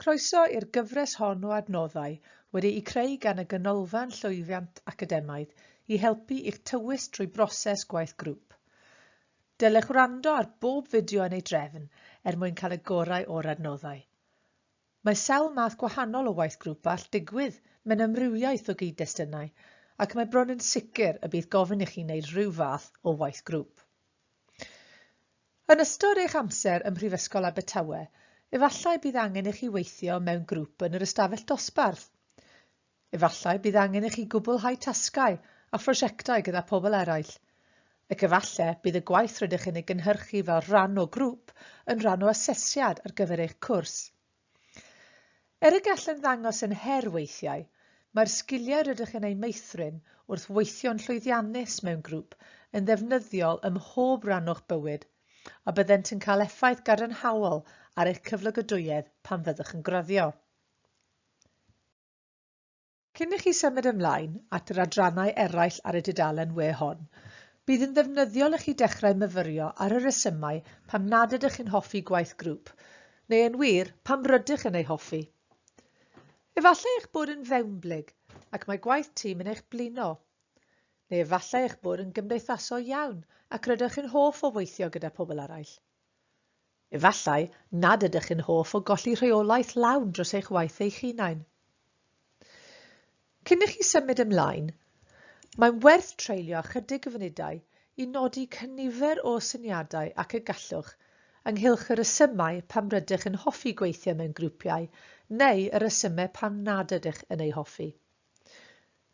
Croeso i'r gyfres hon o adnoddau wedi'u creu gan y Ganolfan Llwyddiant Academaidd i helpu i'ch tywys drwy broses gwaith grŵp. Dylech wrando ar bob fideo yn ei drefn mwyn cael y gorau o'r adnoddau. Mae sawl math gwahanol o waith grŵp all digwydd mewn amrywiaeth o gyd-destunau ac mae bron yn sicr y bydd gofyn i chi wneud rhyw fath o waith grŵp. Yn ystod eich amser ym Mhrifysgol Abertawe, efallai bydd angen i chi weithio mewn grŵp yn yr ystafell dosbarth. Efallai bydd angen i chi gwblhau tasgau a phrosiectau gyda pobl eraill, ac efallai bydd y gwaith rydych yn ei gynhyrchu fel rhan o grŵp yn rhan o asesiad ar gyfer eich cwrs. Y gallen ddangos yn her weithiau, mae'r sgiliau rydych yn ei meithrin wrth weithio'n llwyddiannus mewn grŵp yn ddefnyddiol ym mhob rhan o'ch bywyd, a byddent yn cael effaith gadarnhaol ar eich cyflogadwyedd pan fyddwch yn graddio. Cyn i chi symud ymlaen at yr adrannau eraill ar y dudalen we hon, bydd yn ddefnyddiol i chi dechrau myfyrio ar y resymau pam nad ydych chi'n hoffi gwaith grŵp, neu yn wir pam rydych yn ei hoffi. Efallai eich bod yn fewnblyg ac mae gwaith tîm yn eich blino, neu efallai eich bod yn gymdeithasol iawn ac rydych yn hoff o weithio gyda pobl eraill. Efallai nad ydych yn hoff o golli rheolaeth lawn dros eich waith eich hunain. Cyn i chi symud ymlaen, mae'n werth treulio ychydig o funudau i nodi cynifer o syniadau ac y gallwch ynghylch y resymau pam rydych yn hoffi gweithio mewn grwpiau neu y resymau pam nad ydych yn ei hoffi.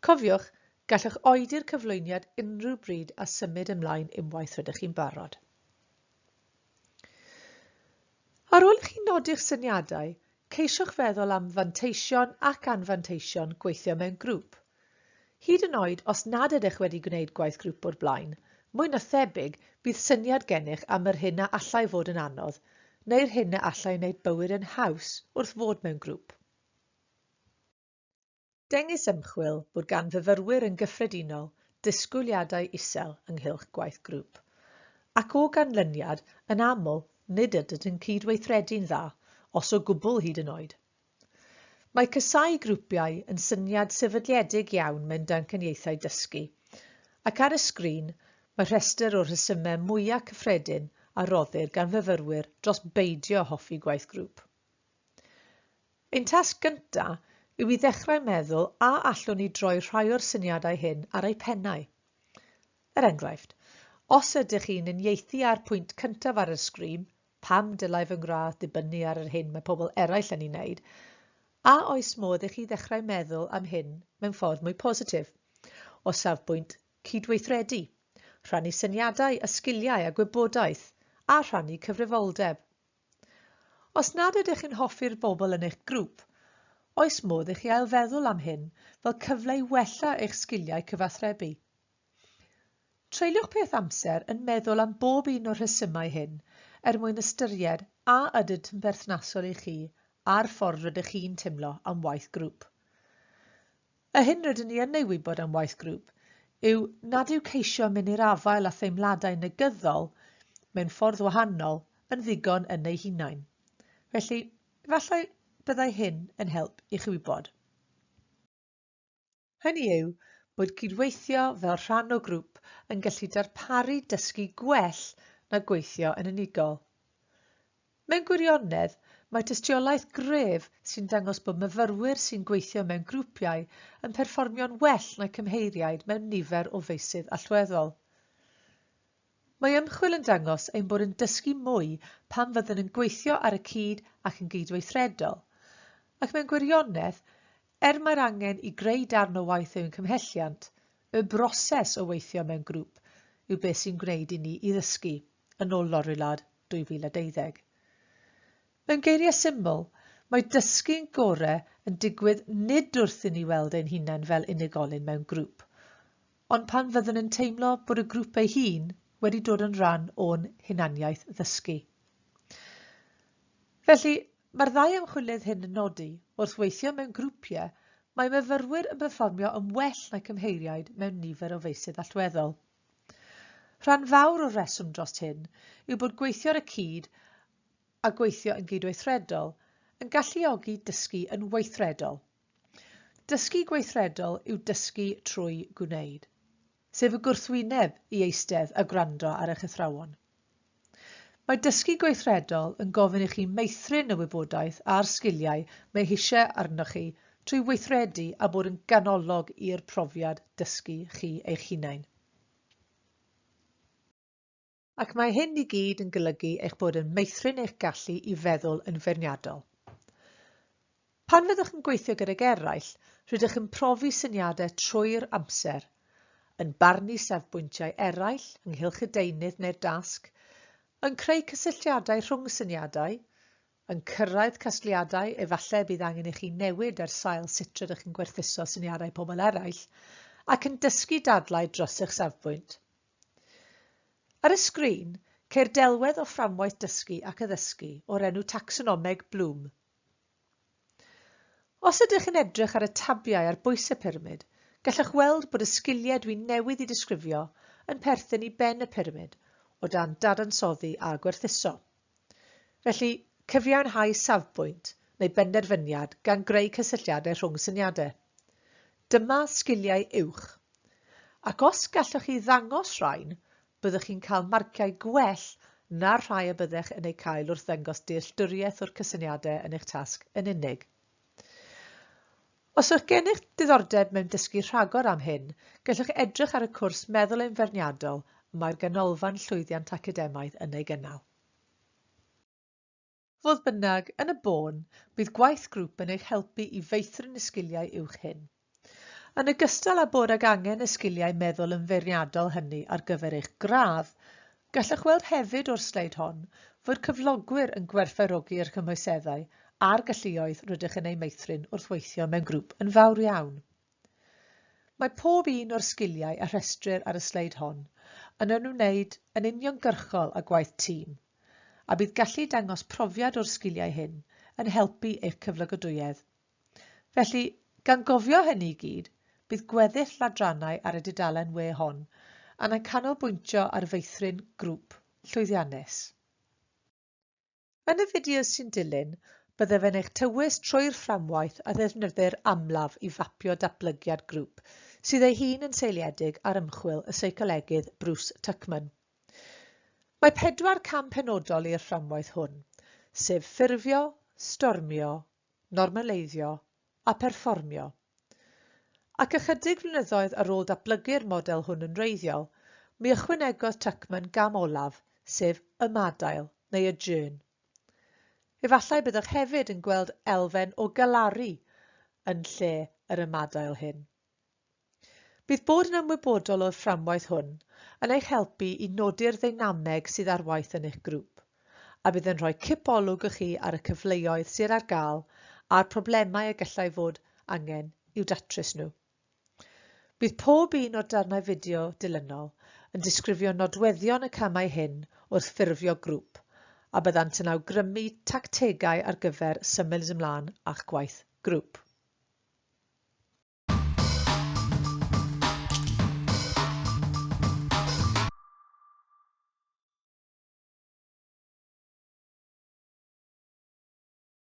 Cofiwch, gallwch oedi'r cyflwyniad unrhyw bryd a symud ymlaen unwaith rydych chi'n barod. Ar ôl i chi nodi'ch syniadau, ceisiwch feddwl am fanteision ac anfanteision gweithio mewn grŵp. Hyd yn oed os nad ydych wedi gwneud gwaith grŵp o'r blaen, mwy na thebyg bydd syniad gennych am yr hyn a allai fod yn anodd, neu'r hyn a allai wneud bywyd yn haws wrth fod mewn grŵp. Dengys ymchwil bod gan fyfyrwyr yn gyffredinol disgwyliadau isel ynghylch gwaith grŵp, ac o ganlyniad yn aml nid ydynt yn cydweithredu'n dda, os o gwbl hyd yn oed. Mae casáu grwpiau yn syniad sefydliedig iawn mewn damcaniaethau dysgu, ac ar y sgrin mae rhestr o rhesymau mwyaf cyffredin a roddir gan fyfyrwyr dros beidio hoffi gwaith grŵp. Ein tasg gyntaf yw i ddechrau meddwl a allwn ni droi rhai o'r syniadau hyn ar eu pennau. Er enghraifft, os ydych chi'n uniaethu ar pwynt cyntaf ar y sgrin, pam dylai fy ngradd dibynnu ar yr hyn mae pobl eraill yn ei wneud, a oes modd i chi ddechrau meddwl am hyn mewn ffordd mwy positif, o safbwynt cydweithredu, rhannu syniadau a sgiliau a gwybodaeth, a rhannu cyfrifoldeb. Os nad ydych chi'n hoffi'r bobl yn eich grŵp, oes modd i chi ailfeddwl am hyn fel cyfle i wella eich sgiliau cyfathrebu. Treulwch peth amser yn meddwl am bob un o'r rhesymau hyn mwyn ystyried a ydynt yn berthnasol i chi a'r ffordd rydych chi'n teimlo am waith grŵp. Y hyn rydyn ni yn ei wybod am waith grŵp yw nad yw ceisio mynd i'r afael a theimladau negyddol mewn ffordd wahanol yn ddigon yn ei hunain. Felly, efallai byddai hyn yn help i chi wybod. Hynny yw bod cydweithio fel rhan o grŵp yn gallu darparu dysgu gwell na gweithio yn unigol. Mewn gwirionedd, mae tystiolaeth gref sy'n dangos bod myfyrwyr sy'n gweithio mewn grwpiau yn perfformio'n well na cymheiriaid mewn nifer o feysydd allweddol. Mae ymchwil yn dangos ein bod yn dysgu mwy pan fyddwn yn gweithio ar y cyd ac yn gydweithredol, ac mewn gwirionedd, mae'r angen i greu darn o waith yw'n cymhelliant, y broses o weithio mewn grŵp yw beth sy'n gwneud i ni i ddysgu, yn ôl Lorylad 2012. Mewn geiriau syml, mae dysgu'n gorau yn digwydd nid wrth i ni weld ein hunain fel unigolyn mewn grŵp, ond pan fyddwn yn teimlo bod y grŵp ei hun wedi dod yn rhan o'n hunaniaeth ddysgu. Felly, mae'r ddau ymchwilydd hyn yn nodi wrth weithio mewn grwpiau, mae myfyrwyr yn perfformio yn well na cymheiriaid mewn nifer o feysydd allweddol. Rhan fawr o'r reswm dros hyn yw bod gweithio ar y cyd a gweithio yn gydweithredol yn galluogi dysgu yn weithredol. Dysgu gweithredol yw dysgu trwy gwneud, sef y gwrthwyneb i eistedd a gwrando ar eich athrawon. Mae dysgu gweithredol yn gofyn i chi meithrin y wybodaeth a'r sgiliau mae eisiau arnoch chi trwy weithredu a bod yn ganolog i'r profiad dysgu chi eich hunain. Ac mae hyn i gyd yn golygu eich bod yn meithrin eich gallu i feddwl yn feirniadol. Pan fyddwch yn gweithio gydag eraill, rydych yn profi syniadau trwy'r amser, yn barnu safbwyntiau eraill ynghylch y deunydd neu'r dasg, yn creu cysylltiadau rhwng syniadau, yn cyrraedd casgliadau efallai bydd angen i chi newid ar sail sut rydych yn gwerthuso syniadau pobl eraill, ac yn dysgu dadlau dros eich safbwynt. Ar y sgrin, ceir delwedd o fframwaith dysgu ac addysgu o'r enw tacsonomeg Bloom. Os ydych yn edrych ar y tabiau ar bwys y pyramid, gallwch weld bod y sgiliau dwi'n newydd i disgrifio yn perthyn i ben y pyramid o dan dadansoddi a gwerthuso. Felly, cyfiawnhau safbwynt neu benderfyniad gan greu cysylltiadau rhwng syniadau. Dyma sgiliau uwch. Ac os gallwch chi ddangos rhain, byddwch chi'n cael marciau gwell na'r rhai y byddech yn eu cael wrth ddangos dealltwriaeth o'r cysyniadau yn eich tasg yn unig. Os ydych gennych diddordeb mewn dysgu rhagor am hyn, gallwch edrych ar y cwrs meddwl yn feirniadol mae'r ganolfan llwyddiant academaidd yn ei gynnal. Fodd bynnag, yn y bôn, bydd gwaith grŵp yn eich helpu i feithrin y sgiliau uwch hyn. Yn ogystal â bod ag angen y sgiliau meddwl yn feirniadol hynny ar gyfer eich gradd, gallwch weld hefyd o'r sleid hon fod cyflogwyr yn gwerthfawrogi'r cymhwyseddau a'r galluoedd rydych yn ei meithrin wrth weithio mewn grŵp yn fawr iawn. Mae pob un o'r sgiliau a rhestrir ar y sleid hon yn ymwneud yn uniongyrchol â gwaith tîm, a bydd gallu dangos profiad o'r sgiliau hyn yn helpu eich cyflogadwyedd. Felly, gan gofio hynny i gyd, bydd gweddill ladrannau ar y dudalen we hon yn canolbwyntio ar feithrin grŵp llwyddiannus. Yn y fideo sy'n dilyn, byddaf yn eich tywys trwy'r fframwaith a ddefnyddio'r amlaf i fapio datblygiad grŵp, sydd ei hun yn seiliedig ar ymchwil y seicolegydd Bruce Tuckman. Mae 4 cam penodol i'r fframwaith hwn, sef ffurfio, stormio, normaleiddio a perfformio. Ac ychydig flynyddoedd ar ôl datblygu'r model hwn yn wreiddiol, mi ychwanegodd Tuckman gam olaf, sef ymadael neu adjourn. Efallai byddwch hefyd yn gweld elfen o galaru yn lle yr ymadael hyn. Bydd bod yn ymwybodol o'r fframwaith hwn yn eich helpu i nodi'r ddeinameg sydd ar waith yn eich grŵp, a bydd yn rhoi cipolwg i chi ar y cyfleoedd sydd ar gael a'r problemau y gallai fod angen i'w datrys nhw. Bydd pob un o'r darnau fideo dilynol yn disgrifio nodweddion y camau hyn wrth ffurfio grŵp, a byddant yn awgrymu tactegau ar gyfer symud ymlaen a'ch gwaith grŵp.